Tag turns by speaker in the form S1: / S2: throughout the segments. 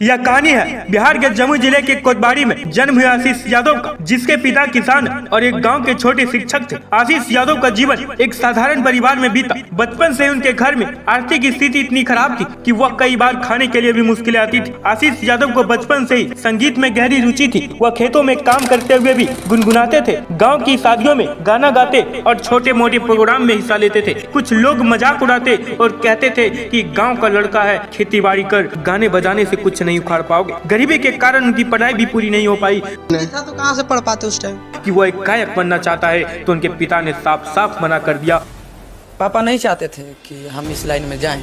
S1: यह कहानी है बिहार के जमुई जिले के कोतवाड़ी में जन्म हुए आशीष यादव का, जिसके पिता किसान और एक गांव के छोटे शिक्षक थे। आशीष यादव का जीवन एक साधारण परिवार में बीता। बचपन से उनके घर में आर्थिक स्थिति इतनी खराब थी कि वह कई बार खाने के लिए भी मुश्किलें आती थी। आशीष यादव को बचपन से ही संगीत में गहरी रुचि थी। वह खेतों में काम करते हुए भी गुनगुनाते थे, गाँव की शादियों में गाना गाते और छोटे मोटे प्रोग्राम में हिस्सा लेते थे। कुछ लोग मजाक उड़ाते और कहते थे कि गाँव का लड़का है, खेती बाड़ी कर गाने बजाने से कुछ नहीं उखाड़ पाओगे। गरीबी के कारण उनकी पढ़ाई भी पूरी नहीं हो पाई।
S2: था तो कहाँ से पढ़ पाते उस टाइम
S1: कि वो एक गायक बनना चाहता है, तो उनके पिता ने साफ साफ मना कर दिया।
S2: पापा नहीं चाहते थे कि हम इस लाइन में जाएं।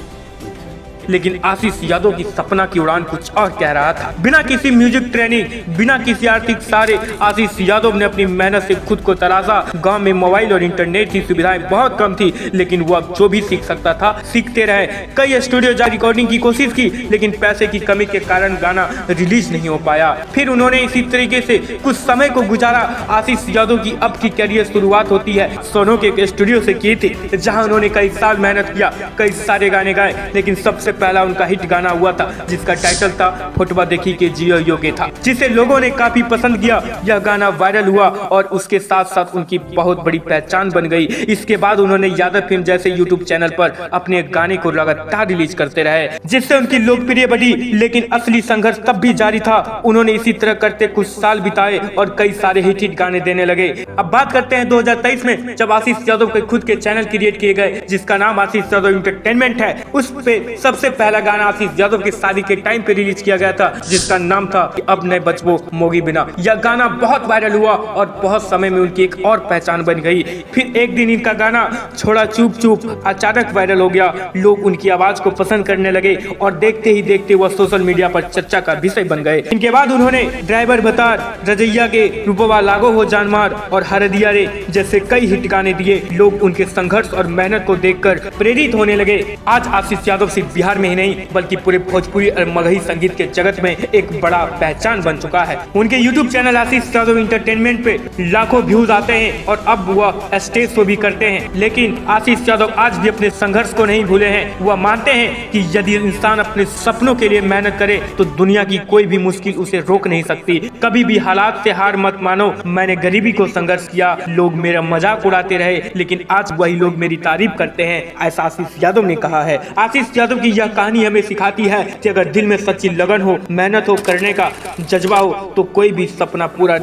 S1: लेकिन आशीष यादव की सपना की उड़ान कुछ और कह रहा था। बिना किसी म्यूजिक ट्रेनिंग, बिना किसी आर्थिक सहारे आशीष यादव ने अपनी मेहनत से खुद को तराशा। गांव में मोबाइल और इंटरनेट की सुविधाएं बहुत कम थी, लेकिन वो अब जो भी सीख सकता था सीखते रहे। कई स्टूडियो जा रिकॉर्डिंग की कोशिश की, लेकिन पैसे की कमी के कारण गाना रिलीज नहीं हो पाया। फिर उन्होंने इसी तरीके से कुछ समय को गुजारा। आशीष यादव की अब की करियर शुरुआत होती है सोनो के स्टूडियो से की थी, जहाँ उन्होंने कई साल मेहनत किया, कई सारे गाने गाए। लेकिन सबसे पहला उनका हिट गाना हुआ था जिसका टाइटल था फोटवा देखी के जियो योगे था, जिसे लोगों ने काफी पसंद किया। यह गाना वायरल हुआ और उसके साथ साथ उनकी बहुत बड़ी पहचान बन गई। इसके बाद उन्होंने यादव फिल्म जैसे यूट्यूब चैनल पर अपने गाने को लगातार रिलीज करते रहे, जिससे उनकी लोकप्रिय बढ़ी। लेकिन असली संघर्ष तब भी जारी था। उन्होंने इसी तरह करते कुछ साल बिताए और कई सारे हिट गाने देने लगे। अब बात करते हैं 2023 में, जब आशीष यादव के खुद के चैनल क्रिएट किए गए जिसका नाम आशीष यादव इंटरटेनमेंट है। उस पे सबसे पहला गाना आशीष यादव की शादी के टाइम पे रिलीज किया गया था, जिसका नाम था अब न बचबो मोगी बिना। यह गाना बहुत वायरल हुआ और बहुत समय में उनकी एक और पहचान बन गई। फिर एक दिन इनका गाना छोड़ा चुप चुप अचानक वायरल हो गया। लोग उनकी आवाज को पसंद करने लगे और देखते ही देखते वह सोशल मीडिया पर चर्चा का विषय बन गए। इनके बाद उन्होंने ड्राइवर बतार, रजैया के रूपवा लागो हो जानमार और हरदिया रे जैसे कई हिट गाने दिए। लोग उनके संघर्ष और मेहनत को देखकर प्रेरित होने लगे। आज आशीष यादव सिर्फ बिहार में ही नहीं बल्कि पूरे भोजपुरी और मगही संगीत के जगत में एक बड़ा पहचान बन चुका है। उनके यूट्यूब चैनल आशीष यादव इंटरटेनमेंट पे लाखों व्यूज आते हैं और अब वह स्टेज शो भी करते हैं। लेकिन आशीष यादव आज भी अपने संघर्ष को नहीं भूले हैं। वह मानते हैं कि यदि इंसान अपने सपनों के लिए मेहनत करे तो दुनिया की कोई भी मुश्किल उसे रोक नहीं सकती। कभी भी हालात से हार मत मानो। मैंने गरीबी को संघर्ष किया, लोग मेरा मजाक उड़ाते रहे, लेकिन आज वही लोग मेरी तारीफ करते हैं, ऐसा आशीष यादव ने कहा है। आशीष यादव की यह कहानी हमें सिखाती है कि अगर दिल में सच्ची लगन हो, मेहनत हो, करने का जज्बा हो, तो कोई भी सपना पूरा